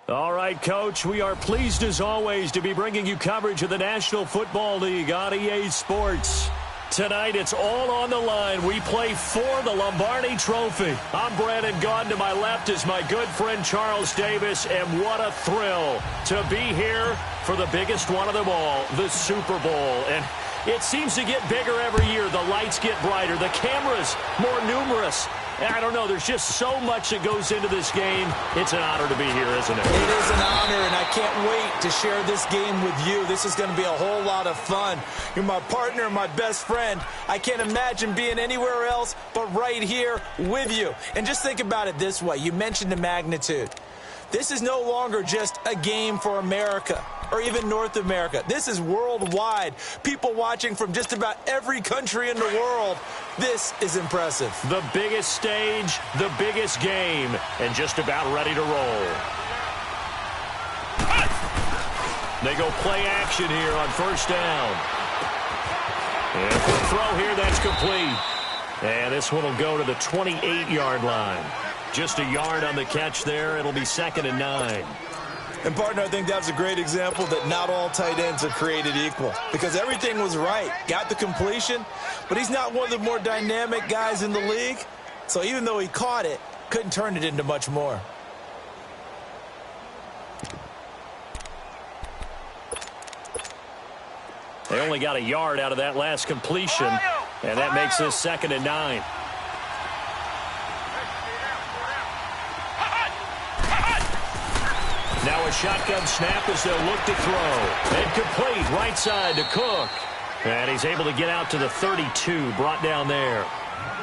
All right, Coach, we are pleased as always to be bringing you coverage of the National Football League on EA Sports. Tonight, it's all on the line. We play for the Lombardi Trophy. I'm Brandon Gaudin. To my left is my good friend Charles Davis, and what a thrill to be here for the biggest one of them all, the Super Bowl. And it seems to get bigger every year. The lights get brighter. The cameras more numerous. I don't know. There's just so much that goes into this game. It's an honor to be here, isn't it? It is an honor, and I can't wait to share this game with you. This is going to be a whole lot of fun. You're my partner, my best friend. I can't imagine being anywhere else but right here with you. And just think about it this way. You mentioned the magnitude. This is no longer just a game for America or even North America. This is worldwide. People watching from just about every country in the world. This is impressive. The biggest stage, the biggest game, and just about ready to roll. They go play action here on first down. And for the throw here, that's complete. And this one will go to the 28-yard line. Just a yard on the catch there. It'll be 2nd and 9. And, partner, I think that's a great example that not all tight ends are created equal. Because everything was right. Got the completion, but he's not one of the more dynamic guys in the league. So even though he caught it, couldn't turn it into much more. They only got a yard out of that last completion, and that makes this 2nd and 9. Now a shotgun snap as they'll look to throw. And complete right side to Cook. And he's able to get out to the 32, brought down there.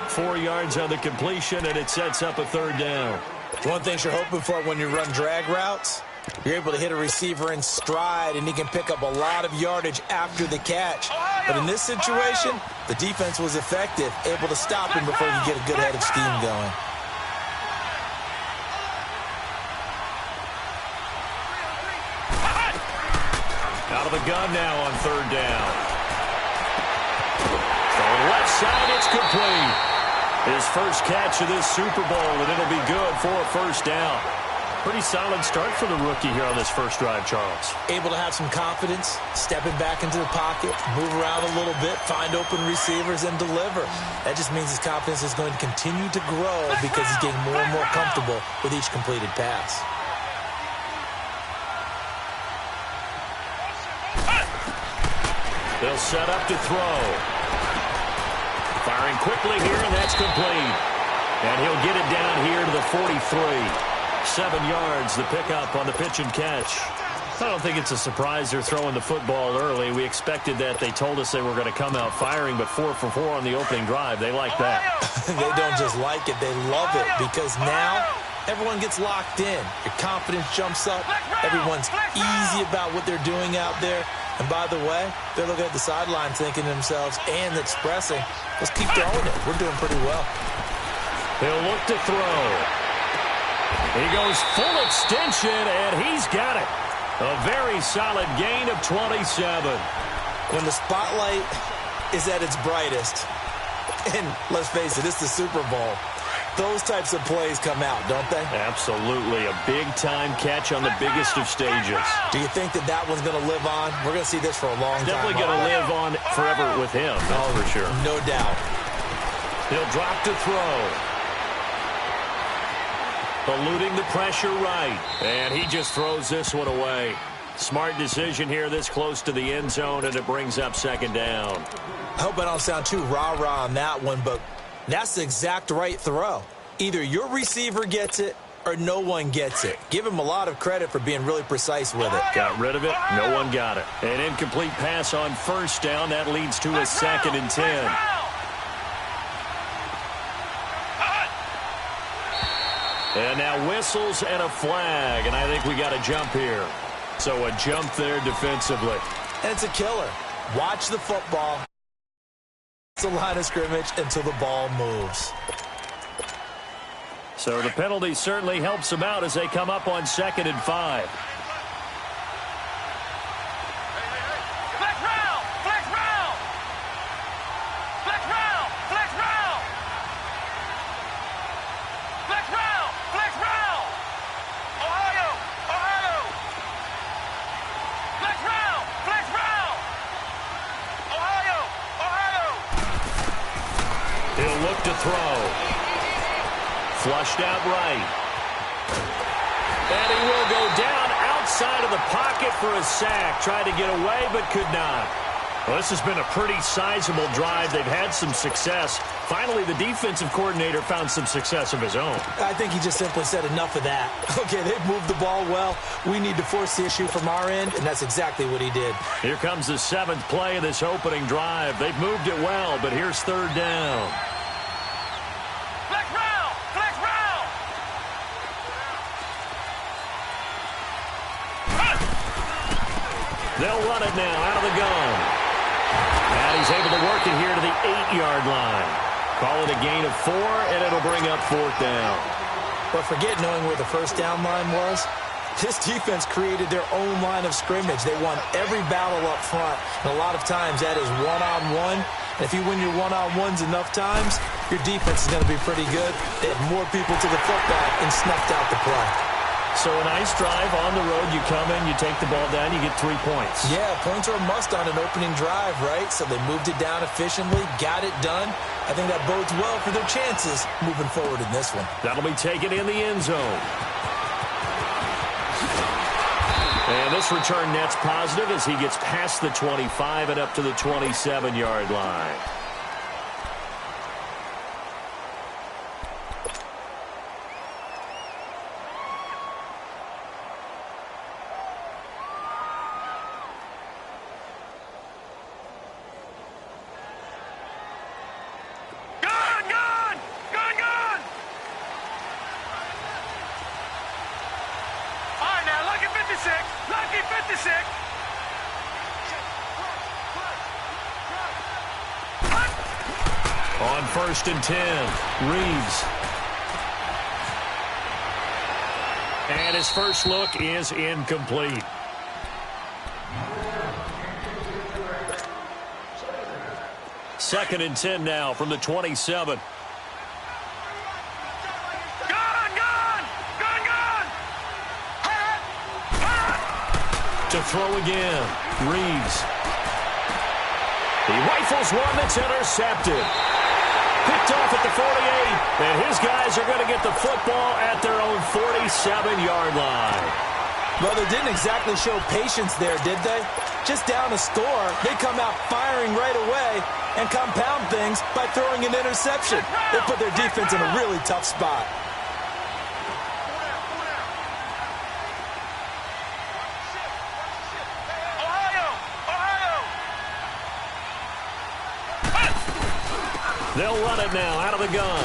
4 yards on the completion, and it sets up a 3rd down. One thing you're hoping for when you run drag routes, you're able to hit a receiver in stride, and he can pick up a lot of yardage after the catch. But in this situation, the defense was effective, able to stop him before he could get a good head of steam going. Out of the gun now on 3rd down. On the left side, it's complete. His first catch of this Super Bowl, and it'll be good for a 1st down. Pretty solid start for the rookie here on this first drive, Charles. Able to have some confidence, stepping back into the pocket, move around a little bit, find open receivers, and deliver. That just means his confidence is going to continue to grow because he's getting more and more comfortable with each completed pass. They'll set up to throw. Firing quickly here, and that's complete. And he'll get it down here to the 43. 7 yards, the pickup on the pitch and catch. I don't think it's a surprise they're throwing the football early. We expected that. They told us they were going to come out firing, but 4 for 4 on the opening drive. They like that. They don't just like it, they love it, because now everyone gets locked in. Your confidence jumps up. Everyone's easy about what they're doing out there. And by the way, they're looking at the sideline thinking to themselves and expressing, let's keep throwing it. We're doing pretty well. They'll look to throw. He goes full extension, and he's got it. A very solid gain of 27. When the spotlight is at its brightest, and let's face it, it's the Super Bowl, those types of plays come out, don't they? Absolutely. A big-time catch on the biggest of stages. Do you think that that one's going to live on? We're going to see this for a long time. Definitely going to live on forever with him, that's for sure. No doubt. He'll drop to throw. Eluding the pressure right. And he just throws this one away. Smart decision here this close to the end zone, and it brings up 2nd down. I hope I don't sound too rah-rah on that one, but that's the exact right throw. Either your receiver gets it or no one gets it. Give him a lot of credit for being really precise with it. Got rid of it. No one got it. An incomplete pass on 1st down. That leads to a 2nd and 10. And now whistles and a flag, and I think we got a jump here. So a jump there defensively. And it's a killer. Watch the football. It's the line of scrimmage until the ball moves. So the penalty certainly helps them out as they come up on 2nd and 5. Flushed out right. And he will go down outside of the pocket for a sack. Tried to get away, but could not. Well, this has been a pretty sizable drive. They've had some success. Finally, the defensive coordinator found some success of his own. I think he just simply said enough of that. Okay, they've moved the ball well. We need to force the issue from our end, and that's exactly what he did. Here comes the 7th play of this opening drive. They've moved it well, but here's 3rd down. Flex round! Flex round! They'll run it now out of the gun. And he's able to work it here to the 8-yard line. Call it a gain of 4, and it'll bring up 4th down. But forget knowing where the first down line was. This defense created their own line of scrimmage. They won every battle up front, and a lot of times that is one-on-one. And if you win your one-on-ones enough times, your defense is going to be pretty good. They had more people to the football and snuffed out the play. So a nice drive on the road. You come in, you take the ball down, you get 3 points. Yeah, points are a must on an opening drive, right? So they moved it down efficiently, got it done. I think that bodes well for their chances moving forward in this one. That'll be taken in the end zone. And this return net's positive as he gets past the 25 and up to the 27-yard line. On 1st and 10, Reeves. And his first look is incomplete. Second and 10 now from the 27. To throw again, Reeves. He rifles one that's intercepted. Picked off at the 48, and his guys are going to get the football at their own 47-yard line. Well, they didn't exactly show patience there, did they? Just down a score, they come out firing right away and compound things by throwing an interception. They put their defense in a really tough spot. They'll run it now out of the gun.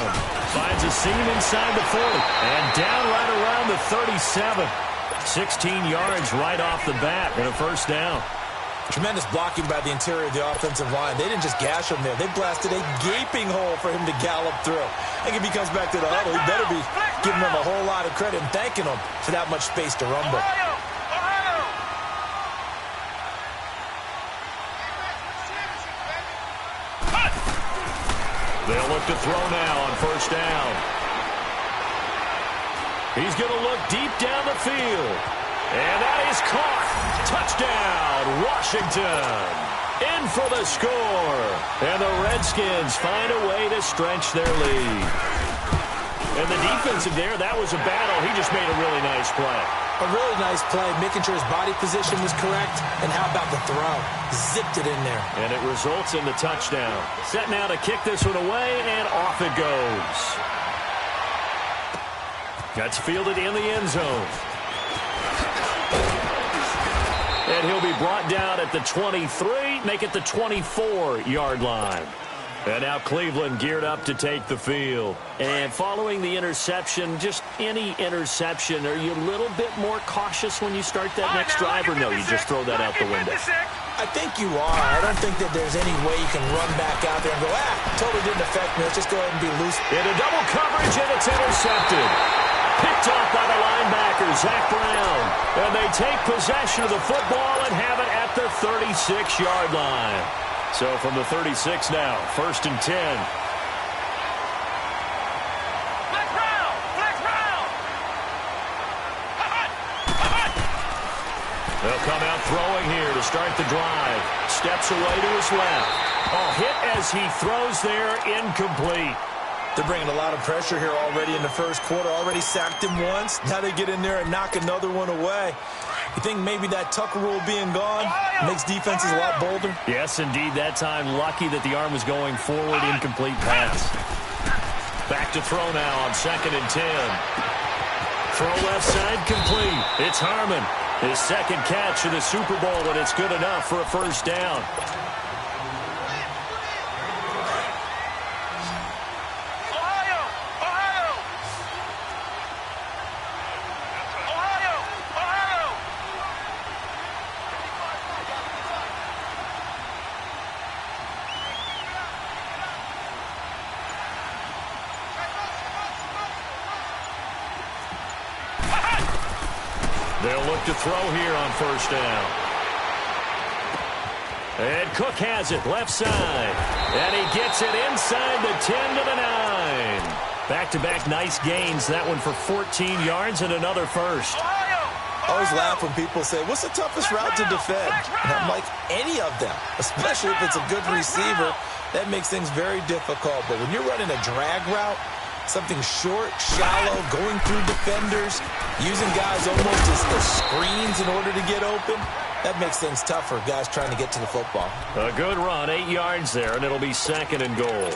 Finds a seam inside the 40. And down right around the 37. 16 yards right off the bat and a first down. Tremendous blocking by the interior of the offensive line. They didn't just gash him there. They blasted a gaping hole for him to gallop through. I think if he comes back to the huddle, he better be giving them a whole lot of credit and thanking them for that much space to rumble. They'll look to throw now on first down. He's going to look deep down the field. And that is caught. Touchdown, Washington. In for the score. And the Redskins find a way to stretch their lead. And the defensive there, that was a battle. He just made a really nice play. A really nice play, making sure his body position was correct. And how about the throw? Zipped it in there. And it results in the touchdown. Set now to kick this one away, and off it goes. That's fielded in the end zone. And he'll be brought down at the 23, make it the 24-yard line. And now Cleveland geared up to take the field. And following the interception, just any interception, are you a little bit more cautious when you start that next drive, or no, you just throw that out the window? I think you are. I don't think that there's any way you can run back out there and go, totally didn't affect me. Let's just go ahead and be loose. Into double coverage, and it's intercepted. Picked off by the linebacker, Zach Brown. And they take possession of the football and have it at the 36-yard line. So from the 36 now, 1st and 10. They'll come out throwing here to start the drive. Steps away to his left. Oh, hit as he throws there, incomplete. They're bringing a lot of pressure here already in the first quarter. Already sacked him once. Now they get in there and knock another one away. You think maybe that Tucker rule being gone makes defenses a lot bolder? Yes, indeed. That time, lucky that the arm was going forward. Incomplete pass. Back to throw now on 2nd and 10. Throw left side complete. It's Harmon. His second catch of the Super Bowl, and it's good enough for a first down. They'll look to throw here on first down. And Cook has it, left side. And he gets it inside the 10 to the 9. Back-to-back nice gains. That one for 14 yards and another first. I always laugh when people say, what's the toughest route to defend? And I'm like, any of them, especially if it's a good receiver. That makes things very difficult. But when you're running a drag route, something short, shallow, going through defenders, using guys almost as screens in order to get open, that makes things tough for guys trying to get to the football. A good run, 8 yards there, and it'll be 2nd and goal.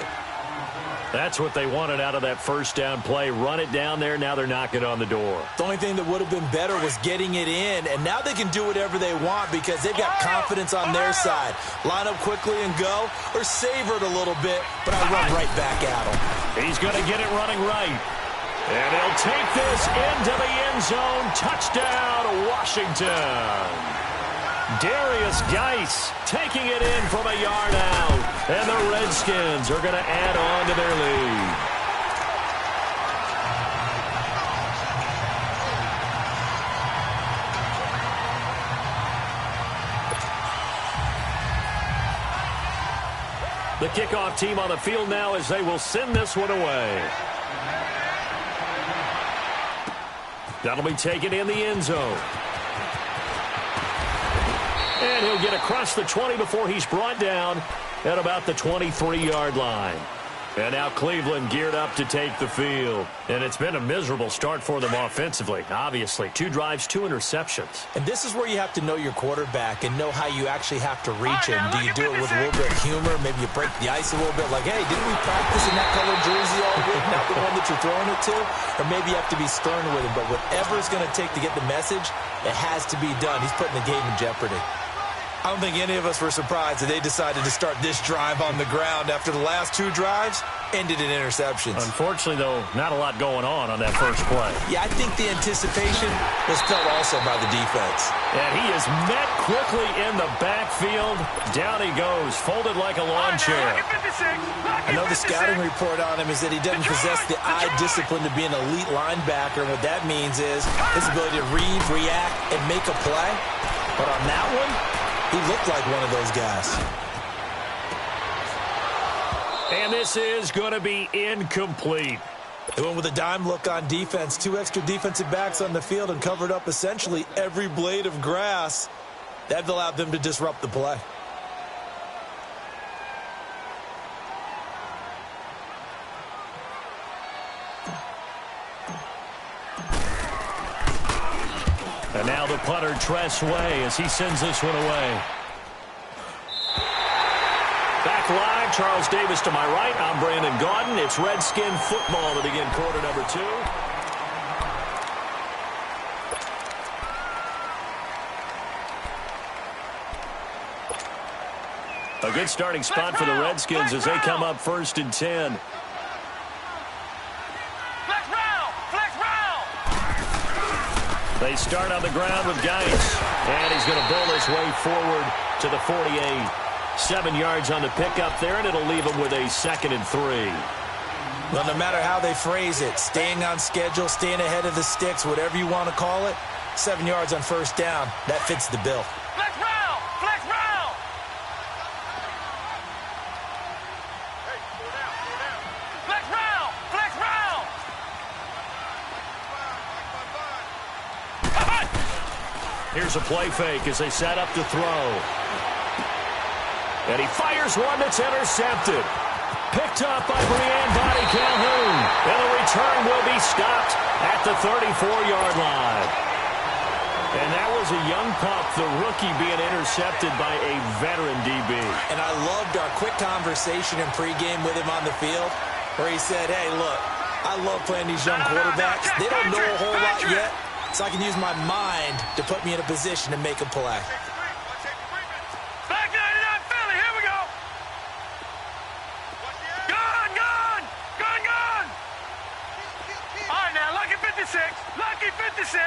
That's what they wanted out of that first down play. Run it down there. Now they're knocking on the door. The only thing that would have been better was getting it in, and now they can do whatever they want because they've got confidence on their side. Line up quickly and go, or savor it a little bit, but I run right back at him. He's going to get it running right. And he'll take this into the end zone. Touchdown, Washington. Darius Geis taking it in from a yard out. And the Redskins are going to add on to their lead. The kickoff team on the field now as they will send this one away. That'll be taken in the end zone. And he'll get across the 20 before he's brought down at about the 23-yard line. And now Cleveland geared up to take the field. And it's been a miserable start for them offensively, obviously. 2 drives, 2 interceptions. And this is where you have to know your quarterback and know how you actually have to reach him. Do you do it with a little bit of humor? Maybe you break the ice a little bit like, hey, didn't we practice in that colored jersey all week, not the one that you're throwing it to? Or maybe you have to be stern with him. But whatever it's going to take to get the message, it has to be done. He's putting the game in jeopardy. I don't think any of us were surprised that they decided to start this drive on the ground after the last 2 drives ended in interceptions. Unfortunately, though, not a lot going on that first play. Yeah, I think the anticipation was felt also by the defense. And he is met quickly in the backfield. Down he goes, folded like a lawn chair. I know the scouting report on him is that he doesn't possess the eye discipline to be an elite linebacker. And what that means is his ability to read, react, and make a play. But on that one, he looked like one of those guys. And this is going to be incomplete. They went with a dime look on defense. 2 extra defensive backs on the field and covered up essentially every blade of grass. That allowed them to disrupt the play. And now the punter, Tress Way, as he sends this one away. Back live, Charles Davis to my right. I'm Brandon Gaudin. It's Redskin football to begin quarter number 2. A good starting spot for the Redskins as they come up 1st and 10. They start on the ground with Geis. And he's going to bull his way forward to the 48. 7 yards on the pickup there, and it'll leave him with a 2nd and 3. Well, no matter how they phrase it, staying on schedule, staying ahead of the sticks, whatever you want to call it, 7 yards on first down, that fits the bill. Flex round! Flex round! Hey, slow down, slow down. Flex round! Flex round! Here's a play fake as they set up to throw. And he fires one that's intercepted. Picked up by Brianne Bonnie Calhoun. And the return will be stopped at the 34-yard line. And that was a young pup, the rookie, being intercepted by a veteran DB. And I loved our quick conversation in pregame with him on the field where he said, hey, look, I love playing these young quarterbacks. They don't know a whole lot yet, so I can use my mind to put me in a position to make a play. Back 99 Philly, here we go. Gone, gone, gone, gone. All right, now, lucky 56, lucky 56.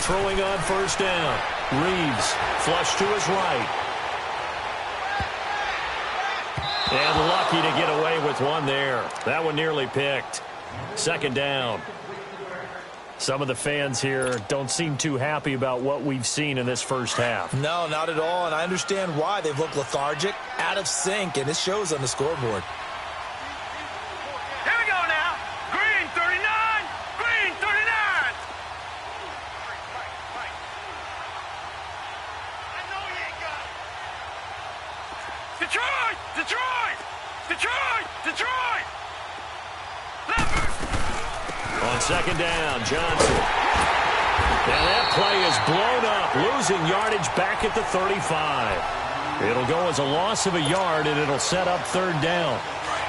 Throwing on first down. Reeves flush to his right. And lucky to get away with one there. That one nearly picked. Second down. Some of the fans here don't seem too happy about what we've seen in this first half. No, not at all, and I understand why. They've looked lethargic, out of sync, and it shows on the scoreboard. Here we go now. Green 39, green 39. I know you ain't got it. Detroit, Detroit, Detroit, Detroit. Leopard. On second down, Johnson. And that play is blown up, losing yardage back at the 35. It'll go as a loss of a yard, and it'll set up third down.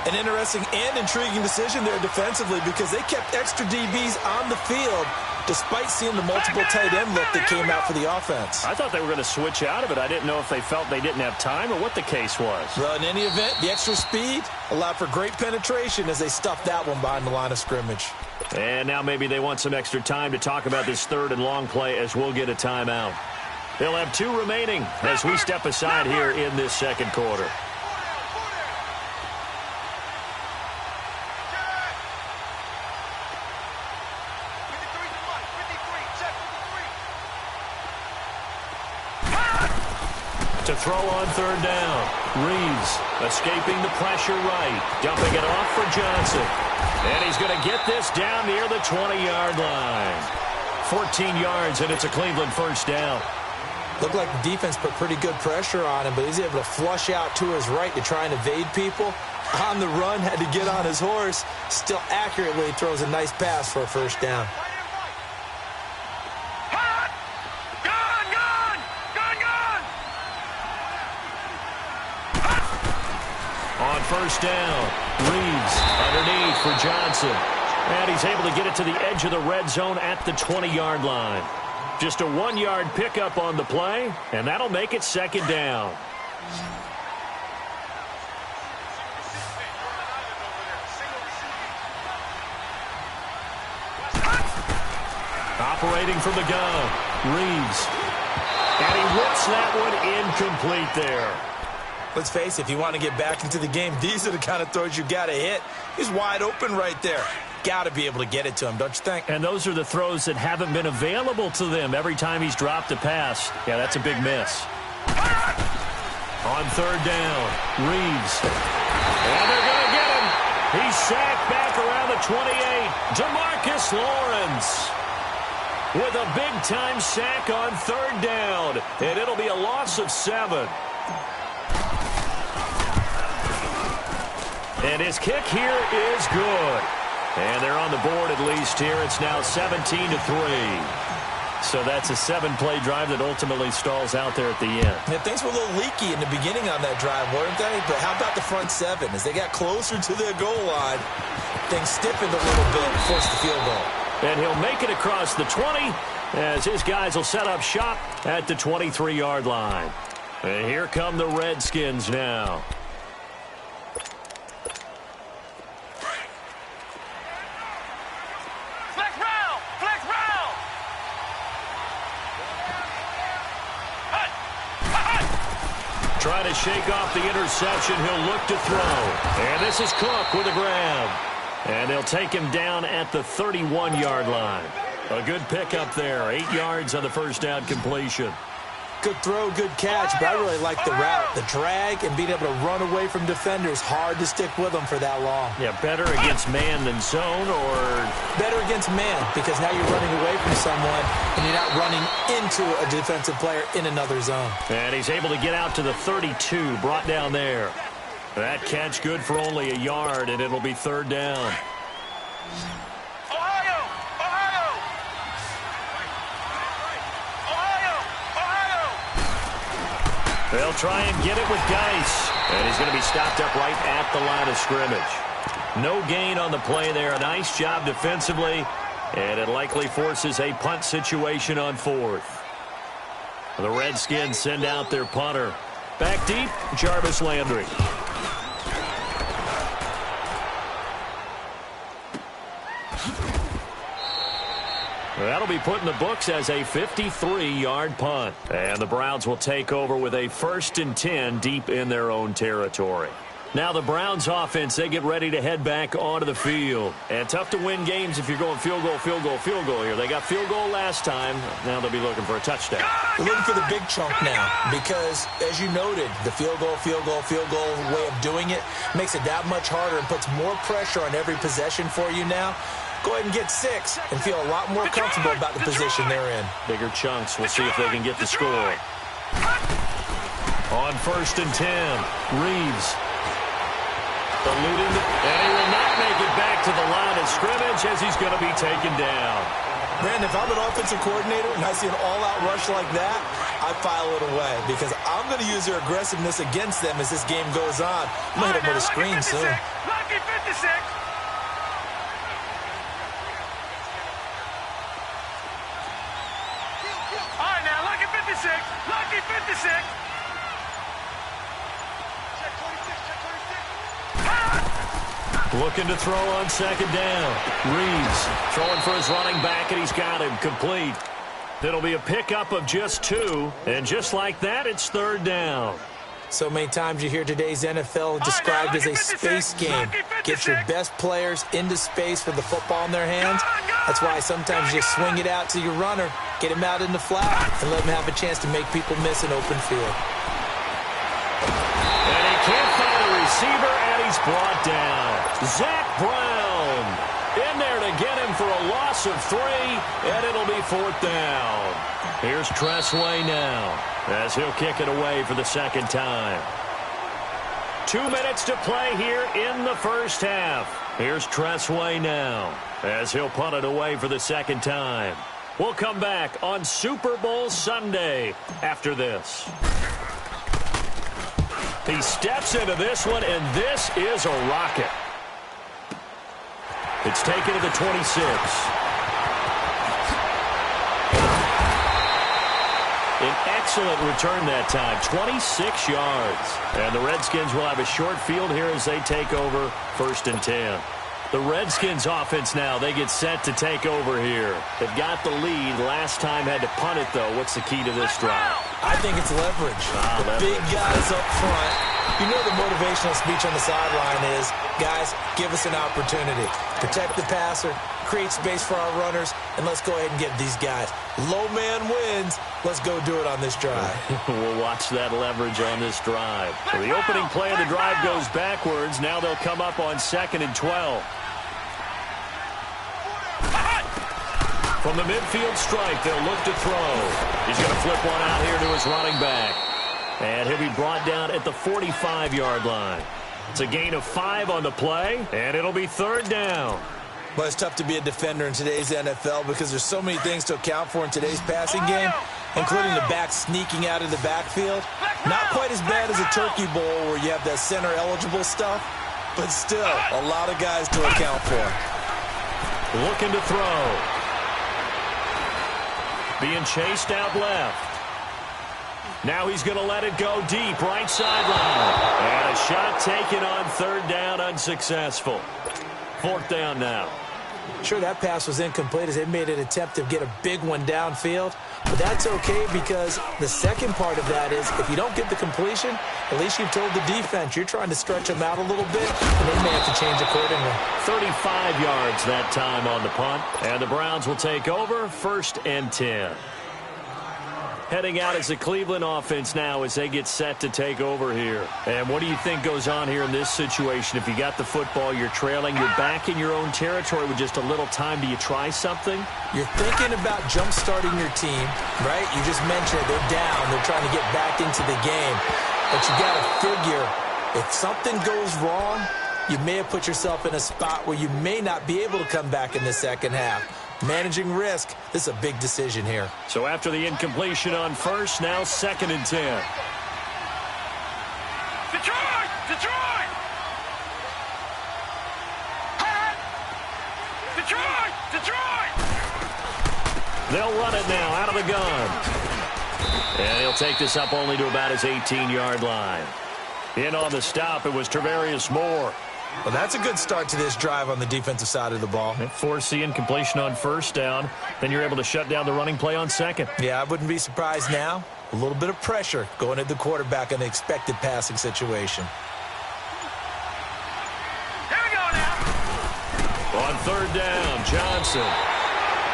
An interesting and intriguing decision there defensively because they kept extra DBs on the field despite seeing the multiple tight end look that came out for the offense. I thought they were going to switch out of it. I didn't know if they felt they didn't have time or what the case was. Well, in any event, the extra speed allowed for great penetration as they stuffed that one behind the line of scrimmage. And now maybe they want some extra time to talk about this third and long play as we'll get a timeout. They'll have two remaining as we step aside here in this second quarter. To throw on third down. Reeves escaping the pressure right. Dumping it off for Johnson. And he's going to get this down near the 20-yard line. 14 yards, and it's a Cleveland first down. Looked like the defense put pretty good pressure on him, but he's able to flush out to his right to try and evade people. On the run, had to get on his horse. Still accurately throws a nice pass for a first down. On first down, Reeves underneath for Johnson. And he's able to get it to the edge of the red zone at the 20-yard line. Just a 1-yard pickup on the play, and that'll make it second down. Operating from the gun, Reeves. And he whips that one incomplete there. Let's face it, if you want to get back into the game, these are the kind of throws you got to hit. He's wide open right there. Got to be able to get it to him, don't you think? And those are the throws that haven't been available to them every time he's dropped a pass. Yeah, that's a big miss. On third down, Reeves. And they're going to get him. He's sacked back around the 28. DeMarcus Lawrence with a big-time sack on third down. And it'll be a loss of 7. And his kick here is good. And they're on the board at least here. It's now 17-3. So that's a 7-play drive that ultimately stalls out there at the end. Yeah, things were a little leaky in the beginning on that drive, weren't they? But how about the front 7? As they got closer to their goal line, things stiffened a little bit and forced the field goal. And he'll make it across the 20 as his guys will set up shop at the 23-yard line. And here come the Redskins now. Trying to shake off the interception. He'll look to throw. And this is Cook with a grab. And they'll take him down at the 31-yard line. A good pickup there. 8 yards on the first down completion. Good throw, good catch, but I really like the route, the drag, and being able to run away from defenders. Hard to stick with them for that long. Yeah, better against man than zone, or? Better against man, because now you're running away from someone, and you're not running into a defensive player in another zone. And he's able to get out to the 32, brought down there. That catch good for only a yard, and it'll be third down. They'll try and get it with Geis. And he's going to be stopped up right at the line of scrimmage. No gain on the play there. A nice job defensively. And it likely forces a punt situation on fourth. The Redskins send out their punter. Back deep, Jarvis Landry. That'll be put in the books as a 53-yard punt. And the Browns will take over with a 1st and 10 deep in their own territory. Now the Browns offense, they get ready to head back onto the field. And tough to win games if you're going field goal, field goal, field goal here. They got field goal last time. Now they'll be looking for a touchdown. They're looking for the big chunk now because, as you noted, the field goal way of doing it makes it that much harder and puts more pressure on every possession for you now. Go ahead and get 6 and feel a lot more comfortable about the position they're in. Bigger chunks. We'll see if they can get the score. On 1st and 10, Reeves. Eluding, and he will not make it back to the line of scrimmage as he's going to be taken down. Brandon, if I'm an offensive coordinator and I see an all-out rush like that, I file it away because I'm going to use their aggressiveness against them as this game goes on. I'm going to hit them with a screen soon. Lucky 56. Lucky 56. Looking to throw on 2nd down. Reeves throwing for his running back, and he's got him complete. It'll be a pickup of just 2, and just like that, it's 3rd down. So many times you hear today's NFL described as a space game. Get your best players into space with the football in their hands. That's why sometimes you swing it out to your runner, get him out in the flat, and let him have a chance to make people miss an open field. And he can't find a receiver, and he's brought down. Zach Brown in there to get him for a loss of 3, and it'll be 4th down. Here's Tressway now as he'll kick it away for the 2nd time. 2 minutes to play here in the first half. Here's Tressway now as he'll punt it away for the 2nd time. We'll come back on Super Bowl Sunday after this. He steps into this one, and this is a rocket. It's taken to the 26. An excellent return that time, 26 yards. And the Redskins will have a short field here as they take over 1st and 10. The Redskins offense now, they get set to take over here. They've got the lead. Last time had to punt it, though. What's the key to this drive? I think it's leverage. Big guys up front. You know the motivational speech on the sideline is, guys, give us an opportunity. Protect the passer, create space for our runners, and let's go ahead and get these guys. Low man wins. Let's go do it on this drive. We'll watch that leverage on this drive. So the opening play of the drive goes backwards. Now they'll come up on 2nd and 12. From the midfield strike, they'll look to throw. He's going to flip one out here to his running back. And he'll be brought down at the 45-yard line. It's a gain of 5 on the play, and it'll be 3rd down. Well, it's tough to be a defender in today's NFL because there's so many things to account for in today's passing game, including the back sneaking out of the backfield. Not quite as bad as a turkey bowl where you have that center-eligible stuff, but still a lot of guys to account for. Looking to throw. Being chased out left. Now he's going to let it go deep, right sideline. And a shot taken on 3rd down, unsuccessful. 4th down now. Sure, that pass was incomplete as they made an attempt to get a big one downfield. But that's okay because the second part of that is if you don't get the completion, at least you've told the defense you're trying to stretch them out a little bit, and they may have to change accordingly. 35 yards that time on the punt. And the Browns will take over 1st and 10. heading out as the Cleveland offense now as they get set to take over here. And what do you think goes on here in this situation? If you got the football, you're trailing, you're back in your own territory with just a little time. Do you try something? You're thinking about jump-starting your team, right? You just mentioned it. They're down. They're trying to get back into the game. But you got to figure, if something goes wrong, you may have put yourself in a spot where you may not be able to come back in the second half. Managing risk, this is a big decision here. So after the incompletion on first, now 2nd and 10. Detroit! Detroit! Detroit! Detroit! They'll run it now out of the gun. And he'll take this up only to about his 18-yard line. In on the stop, it was Travarius Moore. Well, that's a good start to this drive on the defensive side of the ball. Force the incompletion on first down. Then you're able to shut down the running play on second. Yeah, I wouldn't be surprised now. A little bit of pressure going at the quarterback in the expected passing situation. Here we go now. On 3rd down, Johnson.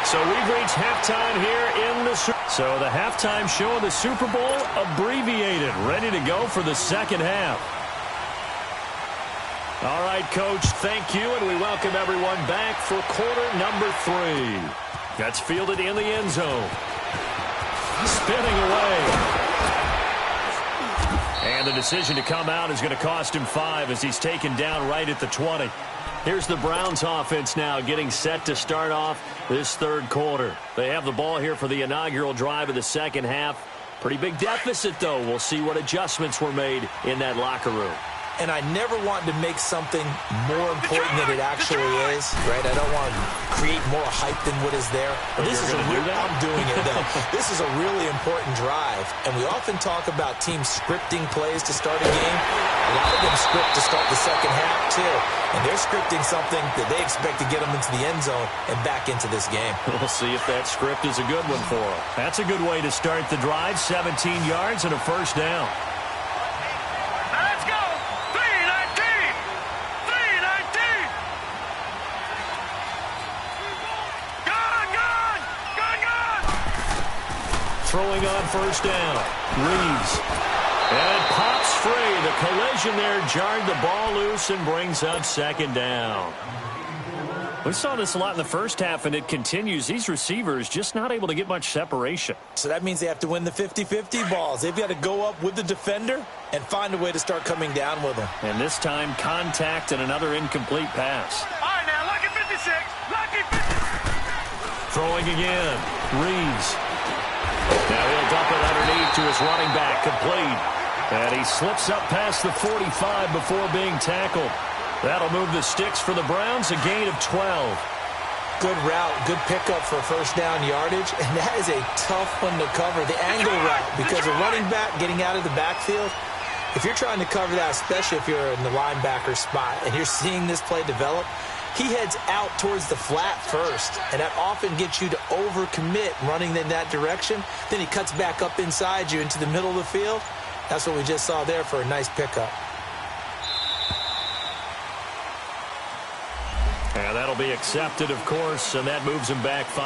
So we've reached halftime here in the So the halftime show of the Super Bowl abbreviated, ready to go for the second half. All right, Coach, thank you, and we welcome everyone back for quarter number 3. That's fielded in the end zone. Spinning away. And the decision to come out is going to cost him 5 as he's taken down right at the 20. Here's the Browns offense now getting set to start off this 3rd quarter. They have the ball here for the inaugural drive of the second half. Pretty big deficit, though. We'll see what adjustments were made in that locker room. And I never want to make something more important than it actually is, right? I don't want to create more hype than what is there. But this is I'm doing it, though. This is a really important drive. And we often talk about teams scripting plays to start a game. A lot of them script to start the second half, too. And they're scripting something that they expect to get them into the end zone and back into this game. We'll see if that script is a good one for them. That's a good way to start the drive. 17 yards and a first down. Throwing on first down. Reeves. And it pops free. The collision there jarred the ball loose and brings up 2nd down. We saw this a lot in the first half, and it continues. These receivers just not able to get much separation. So that means they have to win the 50-50 balls. They've got to go up with the defender and find a way to start coming down with them. And this time, contact and another incomplete pass. All right, now, lucky 56. Lucky 56. Throwing again. Reeves. Now he'll dump it underneath to his running back, complete. And he slips up past the 45 before being tackled. That'll move the sticks for the Browns, a gain of 12. Good route, good pickup for first down yardage, and that is a tough one to cover, the angle route, because a running back getting out of the backfield, if you're trying to cover that, especially if you're in the linebacker spot and you're seeing this play develop, he heads out towards the flat first, and that often gets you to overcommit running in that direction. Then he cuts back up inside you into the middle of the field. That's what we just saw there for a nice pickup. And that'll be accepted, of course, and that moves him back 5.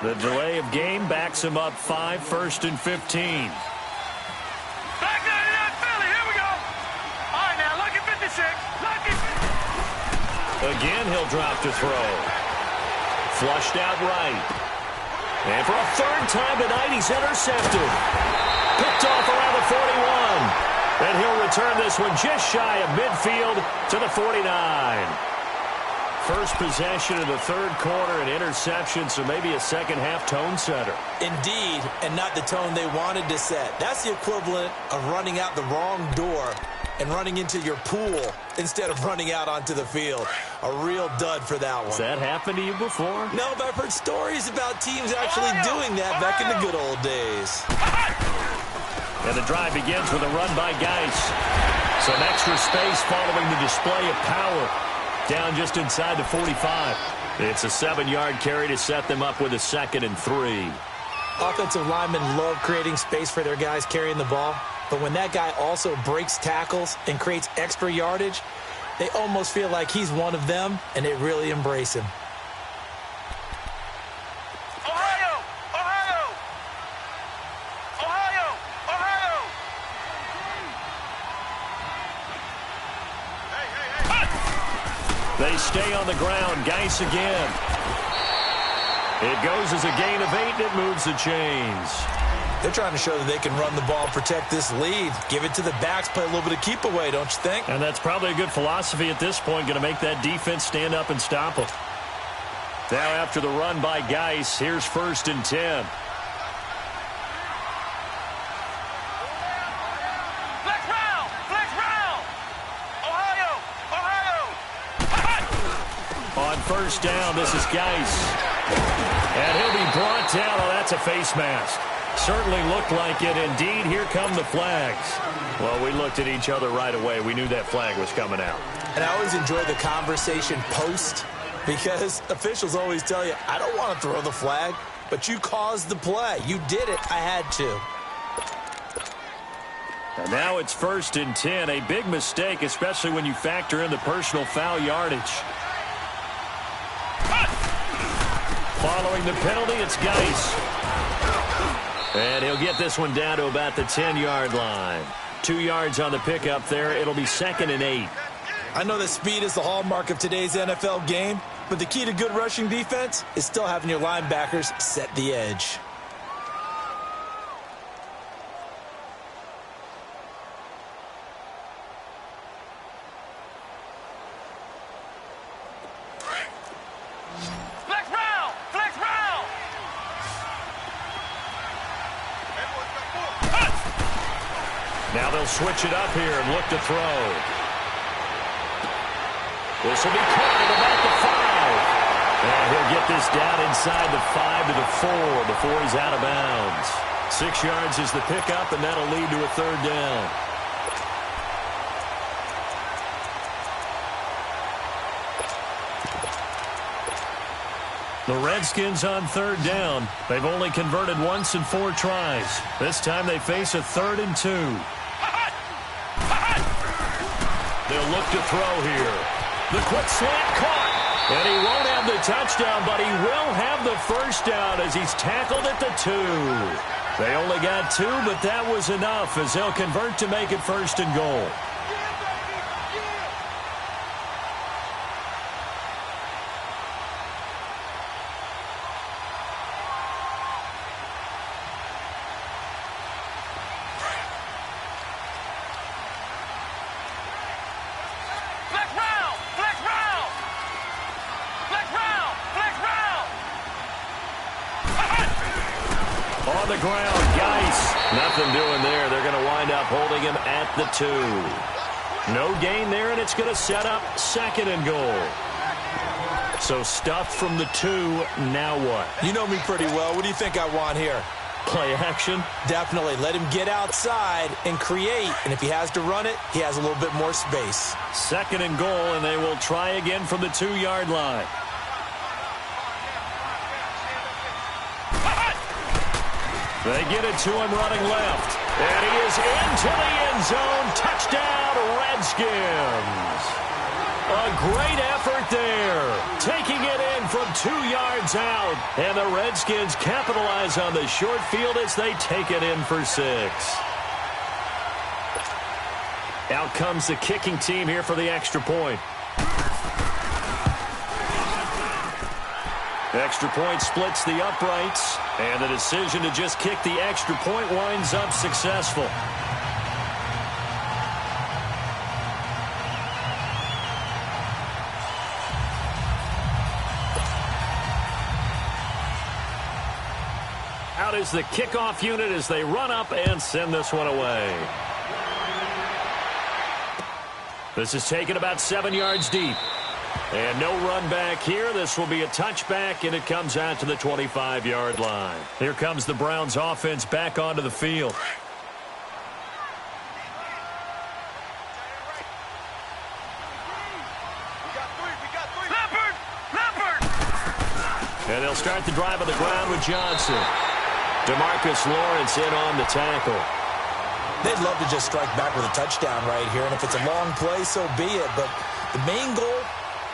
The delay of game backs him up 5, 1st and 15. Back 99 Philly, here we go. All right, now, lucky 56. Lucky 56. Again, he'll drop to throw. Flushed out right. And for a 3rd time tonight, he's intercepted. Picked off around the 41. And he'll return this one just shy of midfield to the 49. First possession of the 3rd quarter, an interception, so maybe a second-half tone setter. Indeed, and not the tone they wanted to set. That's the equivalent of running out the wrong door and running into your pool instead of running out onto the field. A real dud for that one. Has that happened to you before? No, but I've heard stories about teams actually doing that back in the good old days. And the drive begins with a run by Geis. Some extra space following the display of power. Down just inside the 45. It's a 7-yard carry to set them up with a 2nd and 3. Offensive linemen love creating space for their guys carrying the ball. But when that guy also breaks tackles and creates extra yardage, They almost feel like he's one of them, and they really embrace him. Ohio! Ohio! Ohio! Ohio! They stay on the ground. Geis again. It goes as a gain of 8, and it moves the chains. They're trying to show that they can run the ball and protect this lead. Give it to the backs, play a little bit of keep away, don't you think? And that's probably a good philosophy at this point, going to make that defense stand up and stop them. Now after the run by Geis, here's 1st and 10. Flex round! Flex round! Ohio! Ohio! On 1st down, this is Geis. And he'll be brought down. Oh, that's a face mask. Certainly looked like it. Indeed, here come the flags. Well, we looked at each other right away. We knew that flag was coming out. And I always enjoy the conversation post because officials always tell you, I don't want to throw the flag, but you caused the play. You did it. I had to. And now it's 1st and 10. A big mistake, especially when you factor in the personal foul yardage. Following the penalty, it's Geis. And he'll get this one down to about the 10-yard line. 2 yards on the pickup there. It'll be 2nd and 8. I know that speed is the hallmark of today's NFL game, but the key to good rushing defense is still having your linebackers set the edge. Flex round! Flex round! Now they'll switch it up here and look to throw. This will be caught at about the 5. And he'll get this down inside the 5 to the 4 before he's out of bounds. 6 yards is the pickup, and that'll lead to a 3rd down. The Redskins on 3rd down. They've only converted once in 4 tries. This time they face a 3rd and 2. They'll look to throw here. The quick slant caught. And he won't have the touchdown, but he will have the 1st down as he's tackled at the 2. They only got 2, but that was enough as they'll convert to make it 1st and goal. On the ground, Geis. Nothing doing there. They're going to wind up holding him at the 2. No gain there, and it's going to set up 2nd and goal. So stuffed from the 2, now what? You know me pretty well. What do you think I want here? Play action? Definitely. Let him get outside and create, and if he has to run it, he has a little bit more space. 2nd and goal, and they will try again from the 2-yard line. They get it to him running left. And he is into the end zone. Touchdown, Redskins. A great effort there. Taking it in from 2 yards out. And the Redskins capitalize on the short field as they take it in for 6. Out comes the kicking team here for the extra point. Extra point splits the uprights, and the decision to just kick the extra point winds up successful. Out is the kickoff unit as they run up and send this one away. This is taken about 7 yards deep. And no run back here. This will be a touchback, and it comes out to the 25-yard line. Here comes the Browns offense back onto the field. And they'll start the drive on the ground with Johnson. DeMarcus Lawrence in on the tackle. They'd love to just strike back with a touchdown right here, and if it's a long play, so be it. But The main goal,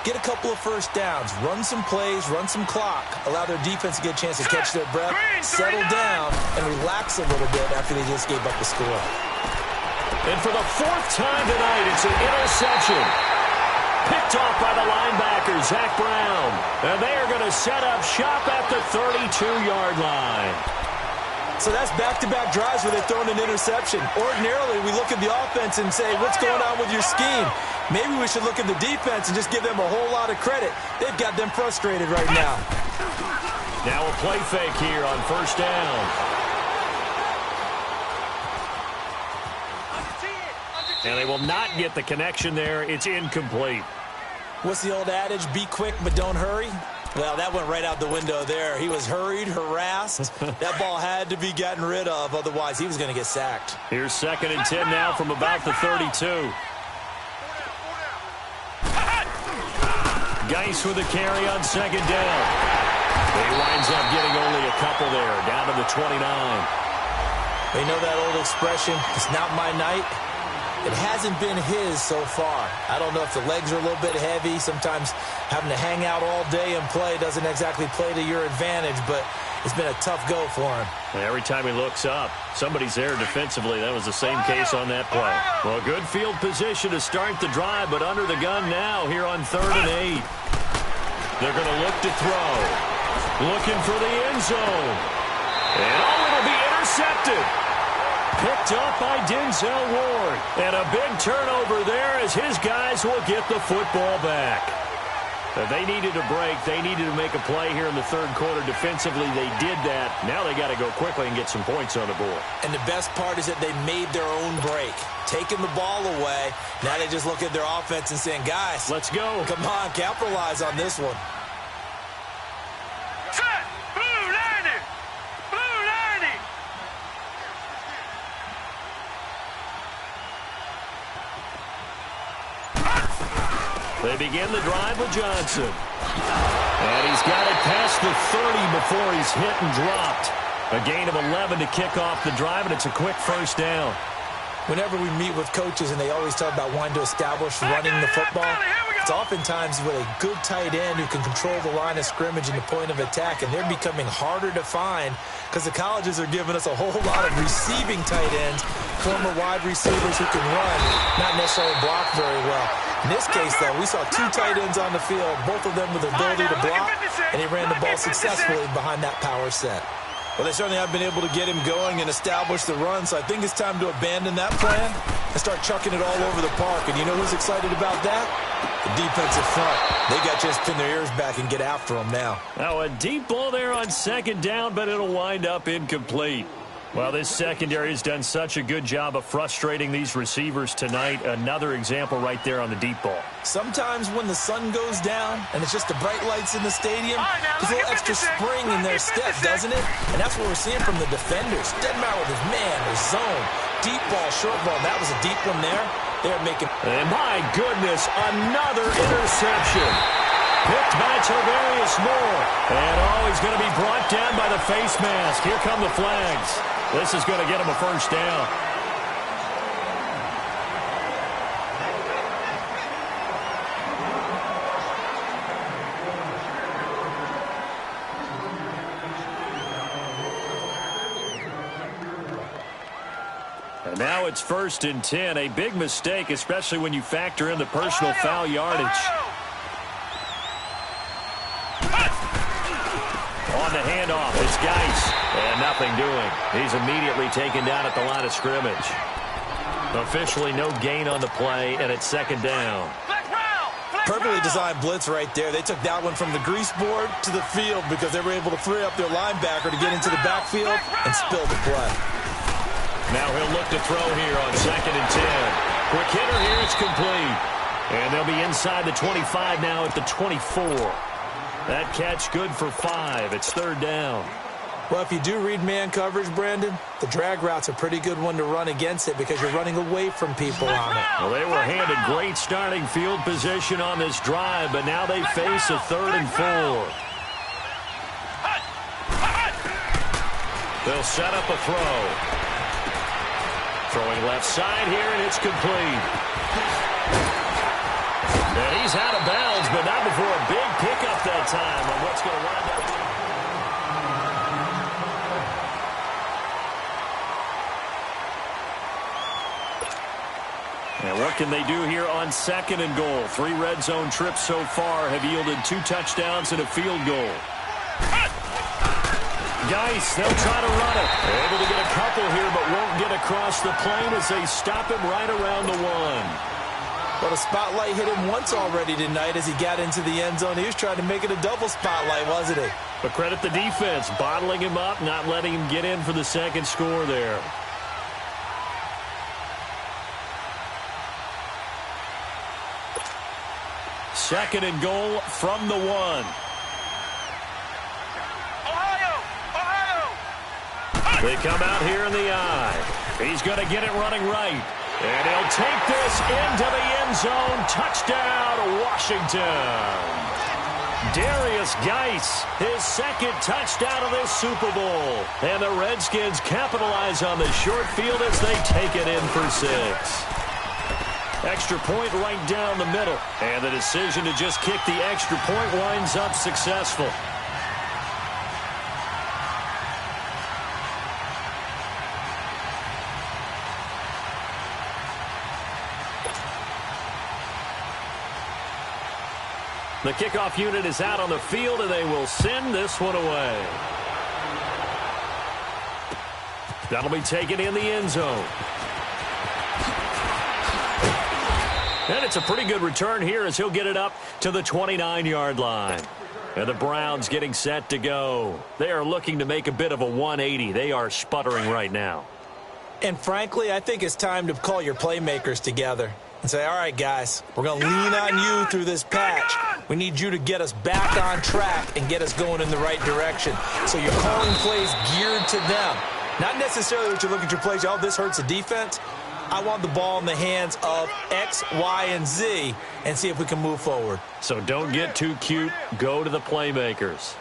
get a couple of first downs, run some plays, run some clock, allow their defense to get a chance to catch their breath, settle down, and relax a little bit after they just gave up the score. And for the fourth time tonight, it's an interception. Picked off by the linebacker, Zach Brown. And they are going to set up shop at the 32-yard line. So that's back-to-back drives where they're throwing an interception. Ordinarily, we look at the offense and say, what's going on with your scheme? Maybe we should look at the defense and just give them a whole lot of credit. They've got them frustrated right now. Now a play fake here on first down. And they will not get the connection there. It's incomplete. What's the old adage? Be quick, but don't hurry. Well, that went right out the window there. He was hurried, harassed. That ball had to be gotten rid of. Otherwise, he was going to get sacked. Here's 2nd and 10 now from about the 32. Geis with a carry on 2nd down. He winds up getting only a couple there, down to the 29. You know that old expression, it's not my night? It hasn't been his so far. I don't know if the legs are a little bit heavy. Sometimes having to hang out all day and play doesn't exactly play to your advantage, but it's been a tough go for him. Every time he looks up, somebody's there defensively. That was the same case on that play. Well, good field position to start the drive, but under the gun now here on 3rd and 8. They're going to look to throw. Looking for the end zone. And it'll be intercepted. Picked up by Denzel Ward. And a big turnover there as his guys will get the football back. They needed a break. They needed to make a play here in the 3rd quarter. Defensively, they did that. Now they got to go quickly and get some points on the board. And the best part is that they made their own break. Taking the ball away. Now they just look at their offense and saying, guys, let's go. Come on, capitalize on this one. They begin the drive with Johnson. And he's got it past the 30 before he's hit and dropped. A gain of 11 to kick off the drive, and it's a quick first down. Whenever we meet with coaches and they always talk about wanting to establish running the football, it's oftentimes with a good tight end who can control the line of scrimmage and the point of attack, and they're becoming harder to find because the colleges are giving us a whole lot of receiving tight ends, former wide receivers who can run, not necessarily block very well. In this case, though, we saw 2 tight ends on the field, both of them with the ability to block, and he ran the ball successfully behind that power set. Well, they certainly have been able to get him going and establish the run, so I think it's time to abandon that plan and start chucking it all over the park. And you know who's excited about that? The defensive front. They got to just pin their ears back and get after him now. Now a deep ball there on 2nd down, but it'll wind up incomplete. Well, this secondary has done such a good job of frustrating these receivers tonight. Another example right there on the deep ball. Sometimes when the sun goes down and it's just the bright lights in the stadium, there's a little extra spring in their step, doesn't it? And that's what we're seeing from the defenders. Doesn't matter with his man, his zone, deep ball, short ball. That was a deep one there. They're making... And my goodness, another interception. Picked by Tavarius Moore. And he's going to be brought down by the face mask. Here come the flags. This is going to get him a first down. And now it's 1st and 10. A big mistake, especially when you factor in the personal foul yardage. On the handoff, it's Geis. And nothing doing. He's immediately taken down at the line of scrimmage. Officially no gain on the play, and it's 2nd down. Perfectly designed blitz right there. They took that one from the grease board to the field because they were able to free up their linebacker to get into the backfield and spill the play. Now he'll look to throw here on 2nd and 10. Quick hitter here, it's complete. And they'll be inside the 25 now at the 24. That catch good for 5. It's 3rd down. Well, if you do read man coverage, Brandon, the drag route's a pretty good one to run against it because you're running away from people on it. Well, they were handed great starting field position on this drive, but now they face a 3rd and 4. They'll set up a throw. Throwing left side here, and it's complete. And He's out of bounds, but not before a big pickup that time on what's going to wind up. And what can they do here on 2nd and goal? 3 red zone trips so far have yielded 2 touchdowns and a field goal. Geis, they'll try to run it. Able to get a couple here, but won't get across the plane as they stop him right around the 1. Well, the spotlight hit him once already tonight as he got into the end zone. He was trying to make it a double spotlight, wasn't he? But credit the defense, bottling him up, not letting him get in for the second score there. Second and goal from the 1. They come out here in the eye. He's going to get it running right. And he'll take this into the end zone. Touchdown, Washington. Darius Geis, his 2nd touchdown of this Super Bowl. And the Redskins capitalize on the short field as they take it in for 6. Extra point right down the middle. And the decision to just kick the extra point winds up successful. The kickoff unit is out on the field, and they will send this one away. That'll be taken in the end zone. And it's a pretty good return here as he'll get it up to the 29-yard line. And the Browns getting set to go. They are looking to make a bit of a 180. They are sputtering right now. And frankly, I think it's time to call your playmakers together and say, all right, guys, we're going to lean on you through this patch. We need you to get us back on track and get us going in the right direction. So you're calling plays geared to them. Not necessarily that you look at your plays, oh, this hurts the defense. I want the ball in the hands of X, Y, and Z and see if we can move forward. So don't get too cute. Go to the playmakers.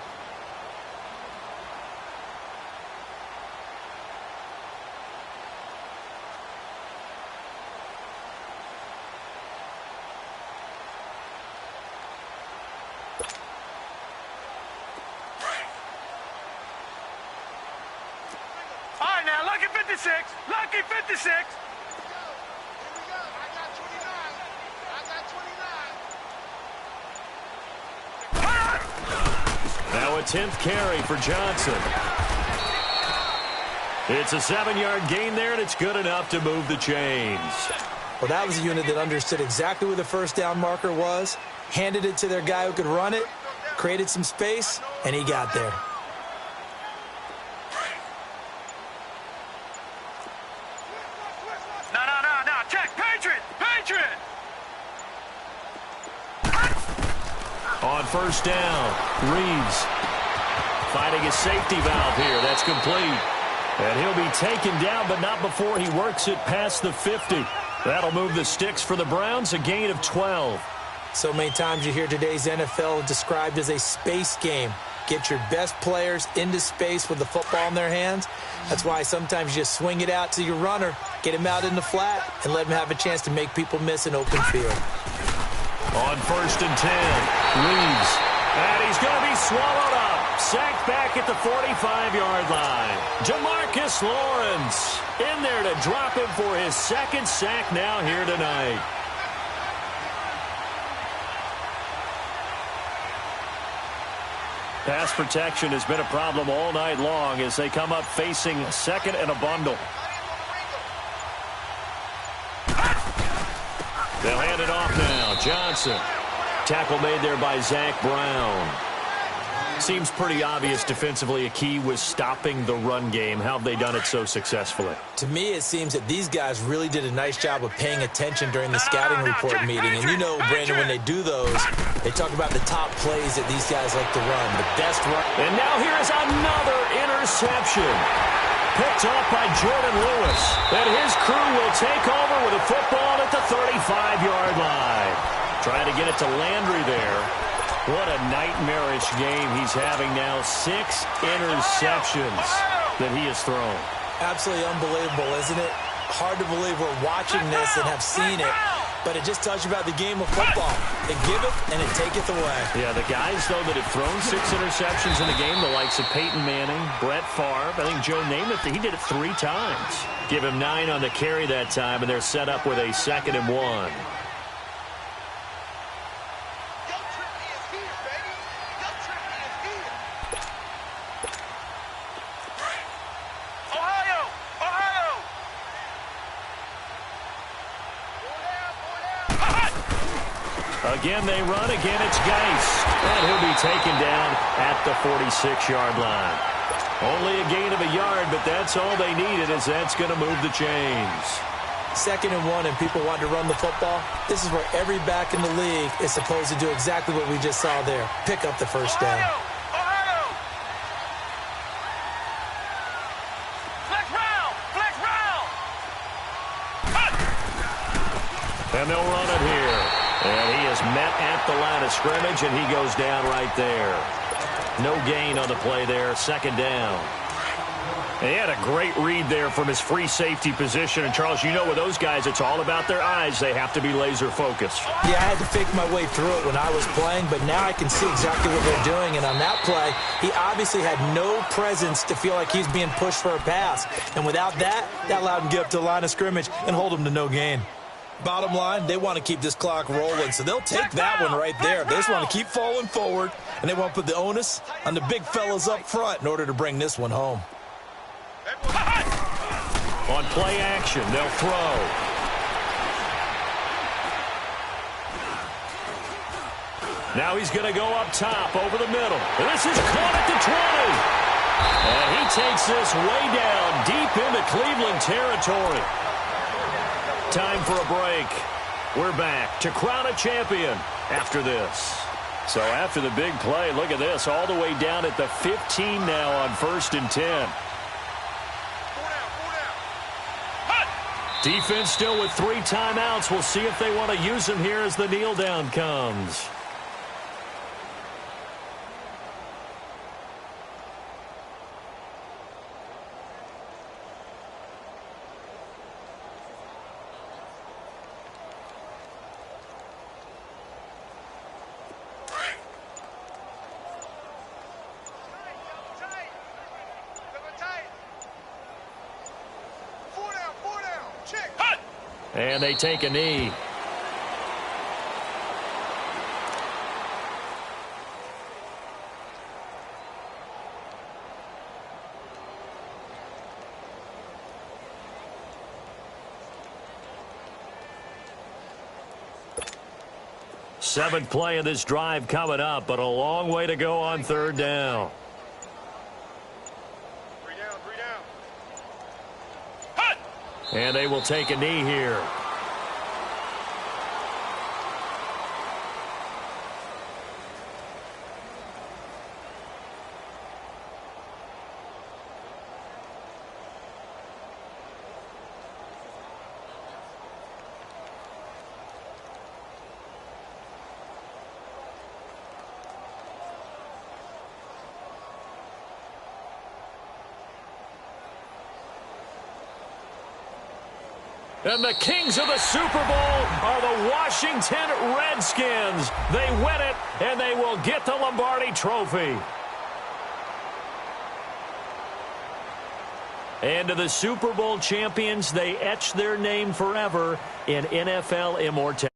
All right, now, lucky 56. Lucky 56. Now a 10th carry for Johnson. It's a 7-yard gain there, and it's good enough to move the chains. Well, that was a unit that understood exactly where the first down marker was, handed it to their guy who could run it, created some space, and he got there. No. Check. Patriot. On first down, Reeves finding a safety valve here. That's complete. And he'll be taken down, but not before he works it past the 50. That'll move the sticks for the Browns, a gain of 12. So many times you hear today's NFL described as a space game. Get your best players into space with the football in their hands. That's why sometimes you just swing it out to your runner, get him out in the flat, and let him have a chance to make people miss an open field. On first and 10, Reeves. And he's going to be swallowed up. Sacked back at the 45-yard line. Jamarcus Lawrence in there to drop him for his 2nd sack now here tonight. Pass protection has been a problem all night long as they come up facing 2nd and a bundle. They'll hand it off now. Johnson. Tackle made there by Zach Brown. Seems pretty obvious defensively a key was stopping the run game. How have they done it so successfully? To me, it seems that these guys really did a nice job of paying attention during the scouting report meeting. And you know, Brandon, when they do those, they talk about the top plays that these guys like to run, the best run. And now here is another interception. Picked off by Jordan Lewis. And his crew will take over with a football at the 35-yard line. Trying to get it to Landry there. What a nightmarish game he's having now. 6 interceptions that he has thrown. Absolutely unbelievable, isn't it? Hard to believe we're watching this and have seen it. but it just tells you about the game of football. It giveth and it taketh away. Yeah, the guys, though, that have thrown 6 interceptions in the game, the likes of Peyton Manning, Brett Favre, I think Joe Namath, he did it 3 times. Give him 9 on the carry that time, and they're set up with a 2nd and 1. Again, they run. Again, it's Geist. And he'll be taken down at the 46-yard line. Only a gain of a yard, but that's all they needed, as that's going to move the chains. 2nd and 1, and people want to run the football. This is where every back in the league is supposed to do exactly what we just saw there. Pick up the first down. And they'll run it here. And he is met at the line of scrimmage, and he goes down right there. No gain on the play there. 2nd down. And he had a great read there from his free safety position. And, Charles, you know with those guys, it's all about their eyes. They have to be laser focused. Yeah, I had to fake my way through it when I was playing, but now I can see exactly what they're doing. And on that play, he obviously had no presence to feel like he's being pushed for a pass. And without that, that allowed him to get up to the line of scrimmage and hold him to no gain. Bottom line, they want to keep this clock rolling, so they'll take that one right there. They just want to keep falling forward, and they want to put the onus on the big fellas up front in order to bring this one home. On play action, they'll throw. Now he's going to go up top over the middle. And this is caught at the 20. And he takes this way down deep into Cleveland territory. Time for a break. We're back to crown a champion after this. So after the big play, look at this, all the way down at the 15 now on 1st and 10. Defense still with 3 timeouts. We'll see if they want to use them here as the kneel down comes. And they take a knee. Seventh play of this drive coming up, but a long way to go on 3rd down. And they will take a knee here. And the kings of the Super Bowl are the Washington Redskins. They win it, and they will get the Lombardi Trophy. And to the Super Bowl champions, they etch their name forever in NFL immortality.